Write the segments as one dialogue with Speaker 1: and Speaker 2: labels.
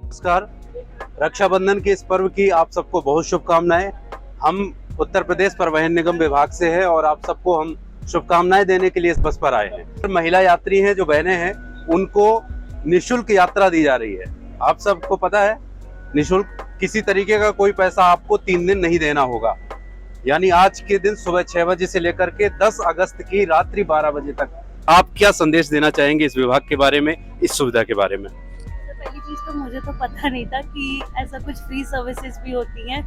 Speaker 1: नमस्कार। रक्षाबंधन के इस पर्व की आप सबको बहुत शुभकामनाएं। हम उत्तर प्रदेश परिवहन निगम विभाग से हैं और आप सबको हम शुभकामनाएं देने के लिए इस बस पर आए हैं। महिला यात्री हैं, जो बहनें हैं, उनको निःशुल्क यात्रा दी जा रही है। आप सबको पता है, निःशुल्क किसी तरीके का कोई पैसा आपको 3 दिन नहीं देना होगा। यानी आज के दिन सुबह 6 बजे से लेकर के 10 अगस्त की रात्रि 12 बजे तक। आप क्या संदेश देना चाहेंगे इस विभाग के बारे में, इस सुविधा के बारे में?
Speaker 2: पहली चीज तो मुझे तो पता नहीं था कि ऐसा कुछ फ्री सर्विसेज भी होती हैं,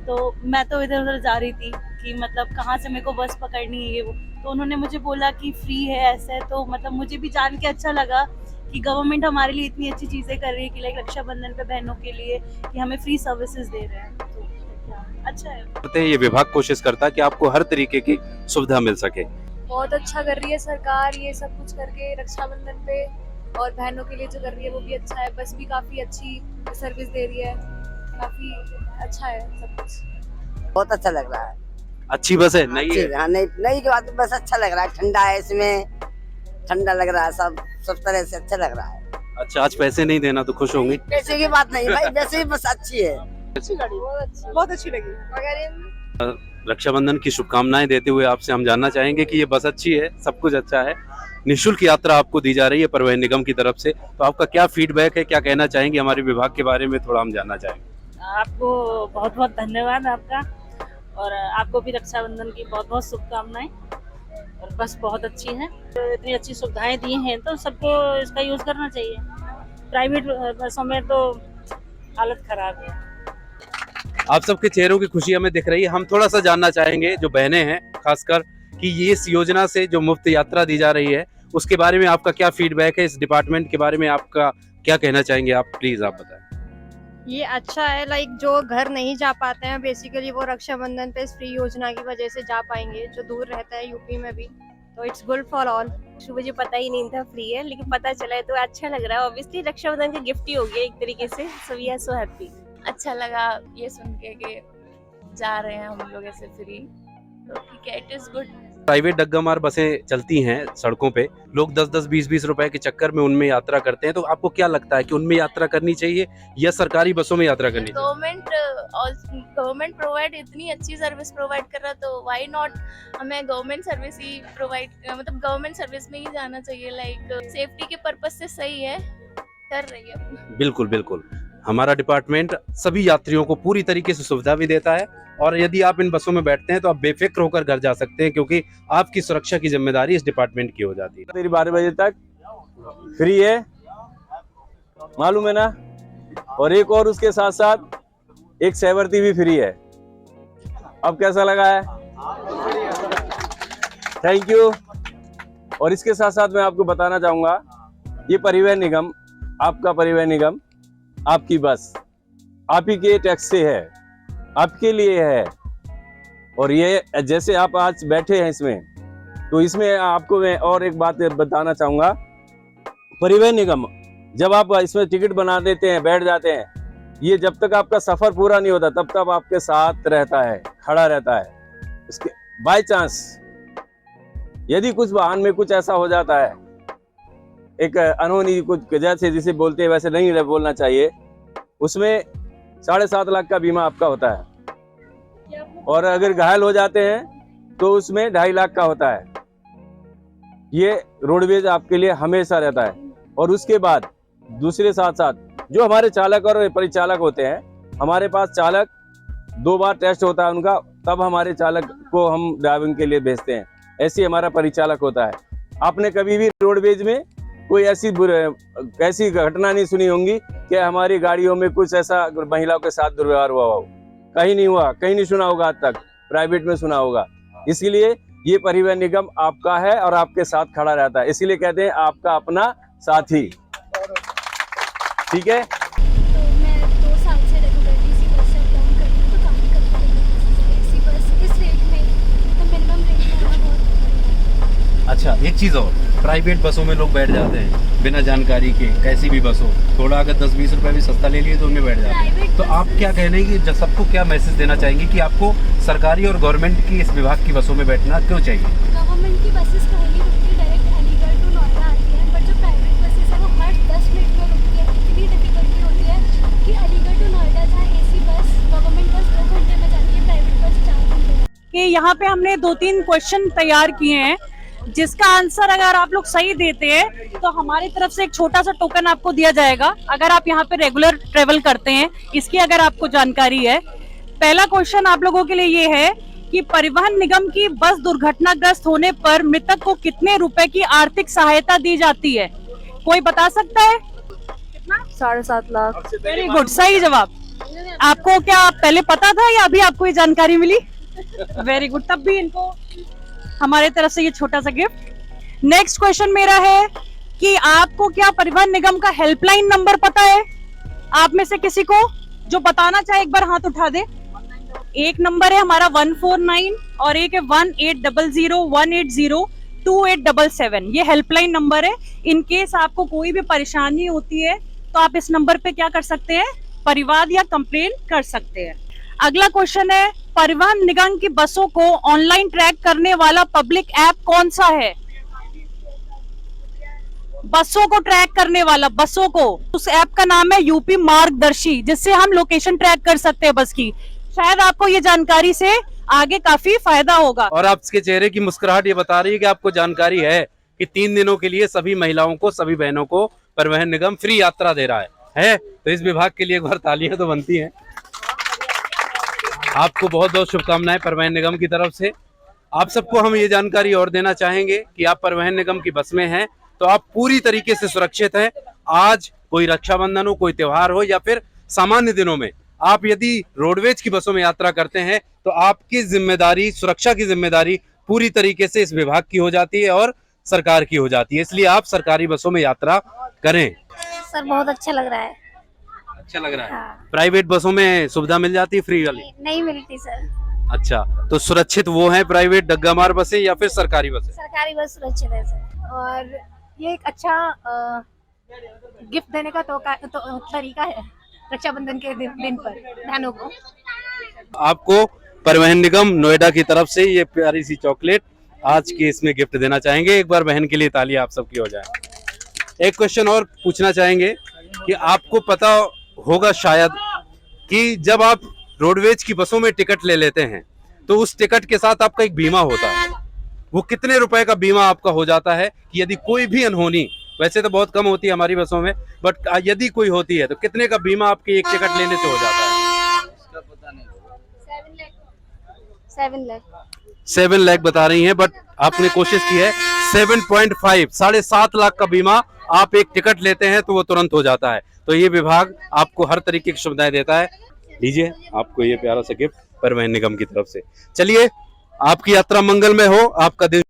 Speaker 2: तो मैं तो इधर उधर जा रही थी कि मतलब कहाँ से मेरे को बस पकड़नी है ये वो। तो उन्होंने मुझे बोला कि फ्री है ऐसे, तो मतलब मुझे भी जान के अच्छा लगा कि गवर्नमेंट हमारे लिए इतनी अच्छी चीजें कर रही है कि लाइक रक्षाबंधन पे बहनों के लिए कि हमें फ्री सर्विसेज दे रहे हैं। तो अच्छा है।
Speaker 1: ये विभाग कोशिश करता है कि आपको हर तरीके की सुविधा मिल सके।
Speaker 3: बहुत अच्छा कर रही है सरकार ये सब कुछ करके रक्षाबंधन पे, और बहनों के लिए जो कर रही है वो भी अच्छा है। बस भी काफी अच्छी सर्विस दे रही है, काफी अच्छा है सब कुछ।
Speaker 4: बहुत अच्छा लग रहा है।
Speaker 1: अच्छी बस है, नई है?
Speaker 4: हाँ, नई के बाद बस अच्छा लग रहा है। ठंडा है, इसमें ठंडा लग रहा है, सब तरह से अच्छा लग रहा है।
Speaker 1: अच्छा, आज पैसे नहीं देना तो खुश होंगी?
Speaker 4: पैसे की बात नहीं भाई, वैसे ही बस अच्छी है।
Speaker 2: अच्छी गाड़ी, बहुत अच्छी लगी।
Speaker 1: रक्षाबंधन की शुभकामनाएं देते हुए आपसे हम जानना चाहेंगे कि ये बस अच्छी है, सब कुछ अच्छा है, निःशुल्क यात्रा आपको दी जा रही है परिवहन निगम की तरफ से, तो आपका क्या फीडबैक है, क्या कहना चाहेंगे हमारे विभाग के बारे में, थोड़ा हम जानना चाहेंगे।
Speaker 2: आपको बहुत बहुत धन्यवाद आपका, और आपको भी रक्षाबंधन की बहुत बहुत शुभकामनाएं। और बस बहुत अच्छी है, तो इतनी अच्छी सुविधाएं दी हैं तो सबको इसका यूज करना चाहिए। प्राइवेट बसों में तो हालत खराब है।
Speaker 1: आप सबके चेहरों की खुशी हमें दिख रही है। हम थोड़ा सा जानना चाहेंगे, जो बहनें हैं खासकर, कि ये इस योजना से जो मुफ्त यात्रा दी जा रही है उसके बारे में आपका क्या फीडबैक है, इस डिपार्टमेंट के बारे में आपका क्या कहना चाहेंगे? आप प्लीज आप बताएं।
Speaker 3: ये अच्छा है, लाइक जो घर नहीं जा पाते हैं बेसिकली वो रक्षाबंधन पे इस फ्री योजना की वजह से जा पाएंगे, जो दूर रहता है यूपी में भी, तो इट्स गुड फॉर ऑल।
Speaker 5: मुझे पता ही नहीं था फ्री है, लेकिन पता चला है तो अच्छा लग रहा है। ऑब्वियसली रक्षाबंधन का गिफ्ट ही हो गया एक तरीके से, so we are so happy.
Speaker 6: अच्छा लगा ये सुन के कि जा रहे हैं हम लोग ऐसे फ्री, तो ठीक है, इट इज गुड।
Speaker 1: प्राइवेट डग्गामार बसें चलती हैं सड़कों पे, लोग 10-10, 20-20 रुपए के चक्कर में उनमें यात्रा करते हैं, तो आपको क्या लगता है कि उनमें यात्रा करनी चाहिए या सरकारी बसों में यात्रा करनी चाहिए?
Speaker 6: गवर्नमेंट प्रोवाइड इतनी अच्छी सर्विस प्रोवाइड कर रहा है, तो व्हाई नॉट हमें गवर्नमेंट सर्विस ही प्रोवाइड, मतलब गवर्नमेंट सर्विस में ही जाना चाहिए। लाइक सेफ्टी के पर्पस से सही है, कर रही है।
Speaker 1: बिल्कुल बिल्कुल, हमारा डिपार्टमेंट सभी यात्रियों को पूरी तरीके से सुविधा भी देता है, और यदि आप इन बसों में बैठते हैं तो आप बेफिक्र होकर घर जा सकते हैं, क्योंकि आपकी सुरक्षा की जिम्मेदारी इस डिपार्टमेंट की हो जाती है।
Speaker 7: तेरी 12 बजे तक फ्री है, मालूम है ना? और एक और उसके साथ साथ एक सेवर्ती भी फ्री है। अब कैसा लगा है? Thank you. और इसके साथ साथ मैं आपको बताना चाहूंगा, ये परिवहन निगम, आपका परिवहन निगम, आपकी बस आप ही के टैक्स से है, आपके लिए है। और ये जैसे आप आज बैठे हैं इसमें, तो इसमें आपको मैं और एक बात बताना चाहूंगा। परिवहन निगम जब आप इसमें टिकट बना देते हैं, बैठ जाते हैं, ये जब तक आपका सफर पूरा नहीं होता तब तक आपके साथ रहता है, खड़ा रहता है। इसके बाय चांस यदि कुछ वाहन में कुछ ऐसा हो जाता है, एक अनहोनी कुछ जैसे जिसे बोलते हैं वैसे नहीं बोलना चाहिए, उसमें 7.5 लाख का बीमा आपका होता है। और अगर घायल हो जाते हैं तो उसमें 2.5 लाख का होता है। ये रोडवेज आपके लिए हमेशा रहता है। और उसके बाद दूसरे साथ साथ जो हमारे चालक और परिचालक होते हैं, हमारे पास चालक 2 बार टेस्ट होता है उनका, तब हमारे चालक को हम ड्राइविंग के लिए भेजते हैं। ऐसे हमारा परिचालक होता है। आपने कभी भी रोडवेज में कोई ऐसी घटना नहीं सुनी होंगी कि हमारी गाड़ियों में कुछ ऐसा महिलाओं के साथ दुर्व्यवहार हुआ हो? कहीं नहीं हुआ, कहीं नहीं सुना होगा आज तक, प्राइवेट में सुना होगा। इसलिए ये परिवहन निगम आपका है और आपके साथ खड़ा रहता है, इसीलिए कहते हैं आपका अपना साथी। ठीक है।
Speaker 3: तो मैं 2 साल से रेगुलरली इसी बस से अप डाउन कर रही हूँ, तो काफ़ी कंफर्टेबल है इसी बस इस रेट में, तो मिनिमम रेट में होना बहुत।
Speaker 1: अच्छा, एक चीज और, प्राइवेट बसों में लोग बैठ जाते हैं बिना जानकारी के, कैसी भी बस हो, थोड़ा अगर 10-20 रुपए भी सस्ता ले लिए तो उनमें बैठ जाते हैं। तो आप क्या कहने की सबको क्या मैसेज देना चाहेंगे कि आपको सरकारी और गवर्नमेंट की इस विभाग की बसों में बैठना क्यों चाहिए?
Speaker 3: गवर्नमेंट की बसेस पहली रुकती डायरेक्ट अलीगढ़ टू नोएडा आती है, बट जो प्राइवेट बसेस है वो हर 10 मिनट में रुकती है। इतनी डिफिकल्टी होती है
Speaker 8: यहाँ पे हमने 2-3 क्वेश्चन तैयार किए हैं, जिसका आंसर अगर आप लोग सही देते हैं तो हमारी तरफ से एक छोटा सा टोकन आपको दिया जाएगा, अगर आप यहाँ पे रेगुलर ट्रेवल करते हैं, इसकी अगर आपको जानकारी है। पहला क्वेश्चन आप लोगों के लिए ये है कि परिवहन निगम की बस दुर्घटनाग्रस्त होने पर मृतक को कितने रुपए की आर्थिक सहायता दी जाती है? कोई बता सकता है?
Speaker 3: 7.5 लाख।
Speaker 8: वेरी गुड, सही जवाब। आपको क्या पहले पता था या अभी आपको ये जानकारी मिली? वेरी गुड, तब भी इनको हमारे तरफ से ये छोटा सा गिफ्ट। नेक्स्ट क्वेश्चन मेरा है कि आपको क्या परिवहन निगम का हेल्पलाइन नंबर पता है? आप में से किसी को जो बताना चाहे एक बार हाथ उठा दे। एक नंबर है हमारा 149 और एक है 1800-180-2877। ये हेल्पलाइन नंबर है। इन केस आपको कोई भी परेशानी होती है तो आप इस नंबर पे क्या कर सकते हैं? परिवाद या कंप्लेन कर सकते हैं। अगला क्वेश्चन है, परिवहन निगम की बसों को ऑनलाइन ट्रैक करने वाला पब्लिक ऐप कौन सा है? बसों को ट्रैक करने वाला, बसों को, उस ऐप का नाम है यूपी मार्गदर्शी, जिससे हम लोकेशन ट्रैक कर सकते हैं बस की। शायद आपको ये जानकारी से आगे काफी फायदा होगा।
Speaker 1: और आपके चेहरे की मुस्कुराहट ये बता रही है कि आपको जानकारी है कि 3 दिनों के लिए सभी महिलाओं को, सभी बहनों को परिवहन निगम फ्री यात्रा दे रहा है? तो इस विभाग के लिए एक बार तालियां तो बनती हैं। आपको बहुत बहुत शुभकामनाएं परिवहन निगम की तरफ से। आप सबको हम ये जानकारी और देना चाहेंगे कि आप परिवहन निगम की बस में हैं तो आप पूरी तरीके से सुरक्षित हैं। आज कोई रक्षाबंधन हो, कोई त्योहार हो या फिर सामान्य दिनों में आप यदि रोडवेज की बसों में यात्रा करते हैं तो आपकी जिम्मेदारी, सुरक्षा की जिम्मेदारी पूरी तरीके से इस विभाग की हो जाती है और सरकार की हो जाती है। इसलिए आप सरकारी बसों में यात्रा करें।
Speaker 9: सर बहुत अच्छा लग रहा है।
Speaker 1: अच्छा लग रहा है।
Speaker 9: हाँ।
Speaker 1: प्राइवेट बसों में सुविधा मिल जाती है फ्री वाली?
Speaker 9: नहीं मिलती सर।
Speaker 1: अच्छा, तो सुरक्षित वो है प्राइवेट डग्गामार बसें या फिर सरकारी बसें?
Speaker 9: सरकारी बस सुरक्षित है सर।
Speaker 3: और ये एक अच्छा गिफ्ट देने का तरीका है रक्षाबंधन के दिन पर बहनों को।
Speaker 1: आपको परिवहन निगम नोएडा की तरफ से ये प्यारी सी चॉकलेट आज के इसमें गिफ्ट देना चाहेंगे। एक बार बहन के लिए तालियां आप सबकी हो जाए। एक क्वेश्चन और पूछना चाहेंगे कि आपको पता होगा शायद कि जब आप रोडवेज की बसों में टिकट ले लेते हैं तो उस टिकट के साथ आपका एक बीमा होता है। वो कितने रुपए का बीमा आपका हो जाता है कि यदि कोई भी अनहोनी, वैसे तो बहुत कम होती है हमारी बसों में, बट यदि कोई होती है तो कितने का बीमा आपके एक टिकट लेने से हो जाता है? 7 लाख बता रही हैं, बट आपने कोशिश की है 7.5, 7.5 लाख का बीमा आप एक टिकट लेते हैं तो वो तुरंत हो जाता है। तो ये विभाग आपको हर तरीके की सुविधाएं देता है। लीजिए आपको ये प्यारा सा गिफ्ट परिवहन निगम की तरफ से। चलिए, आपकी यात्रा मंगलमय हो, आपका दिन